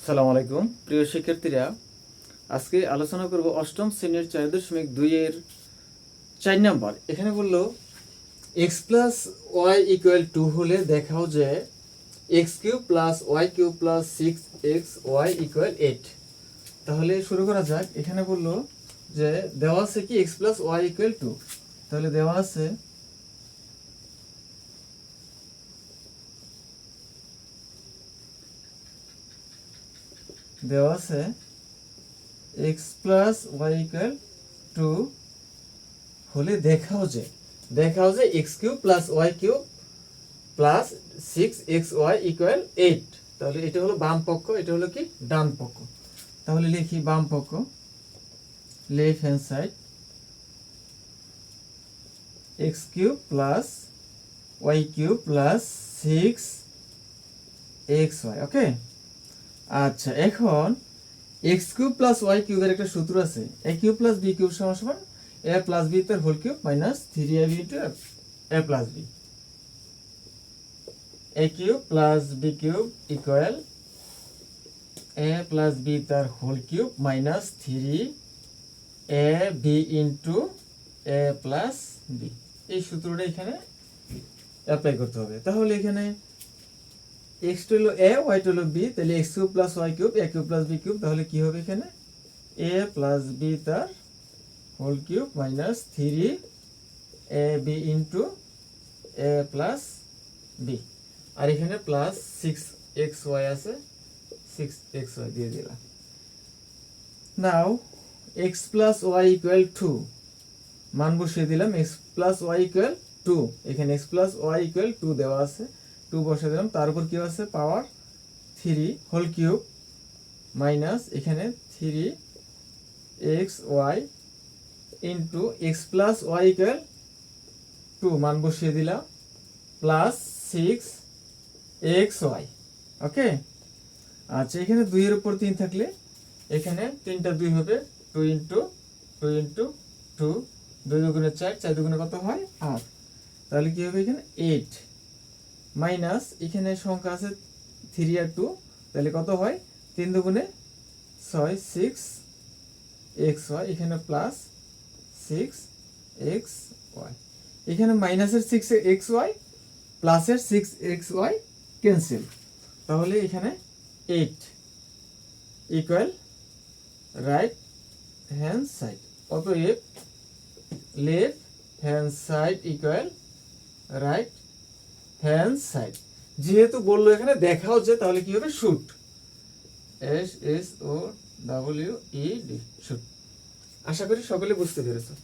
সালাম আলাইকুম প্রিয় শিক্ষার্থীরা, আজকে আলোচনা করব অষ্টম শ্রেণীর 4.2 এর 4 নাম্বার। এখানে বললো এক্স প্লাস ওয়াই ইকুয়াল 2 হলে দেখাও যে x cube plus Y cube plus 6 y equal 8। তাহলে শুরু করা যাক। এখানে বললো যে দেওয়া আছে কি এক্স প্লাস ওয়াই ইকুয়াল 2, তাহলে দেওয়া আছে এক্স প্লাস ওয়াই ইকুয়াল 2 হলে দেখাও যে x cube plus Y cube plus 6xy equal 8। তাহলে এটা হলো বাম পক্ষ, এটা হলো কি ডান পক্ষ। তাহলে লিখি বাম পক্ষ, left hand side, x cube plus Y cube plus 6xy। Okay, আচ্ছা এখন এক্স কিউব প্লাস ওয়াই কিউবের একটা সূত্র আছে, A cube plus B cube সমান সমান এ প্লাস বি তার whole cube minus 3ab into A plus B. A cube plus B cube equal A plus B তার whole cube minus 3ab into A plus B. এই সূত্রটা এখানে apply করতে হবে। তাহলে এখানে এক্স হলো এ, ওয়াই হলো বি, তাহলে X cube plus Y cube A cube plus B cube. তাহলে কি হবে এখানে এ প্লাস বি তার whole cube minus 3ab into A plus B. আর এখানে প্লাস 6xy আছে, 6xy দিয়ে দিলাম। Now x plus Y equal 2 মান বসিয়ে দিলাম, x প্লাস ওয়াই ইকুয়াল 2। এখানে x প্লাস ওয়াই ইকুয়াল 2 দেওয়া আছে, 2 বসিয়ে দিলাম। তার উপর কি আছে পাওয়ার 3 হোল কিউব মাইনাস এখানে 3xy into x plus Y equal 2 মান বসিয়ে দিলাম প্লাস 6xy। ওকে, আচ্ছা এখানে 2 এর উপর 3 থাকলে এখানে 3টা 2 হবে, 2 ইন্টু 2 ইন্টু 2, 2 দুগুণে 4, 4 দুগুণে কত হয় 8। তাহলে কি হবে এখানে 8 মাইনাস এখানে সংখ্যা আছে 3 আর 2, তাহলে কত হয় 3 দুগুণে 6, 6xy, এখানে প্লাস 6xy, এখানে মাইনাসের 6xy প্লাসের 6xy ক্যান্সেল। তাহলে এখানে 8 ইকুয়াল রাইট হ্যান্ড সাইড। অতএব left hand side equal right hand side. যেহেতু বললো এখানে দেখাও যে, তাহলে কি হবে শুট, SHOOT, শুট। আশা করি সকলে বুঝতে পেরেছো।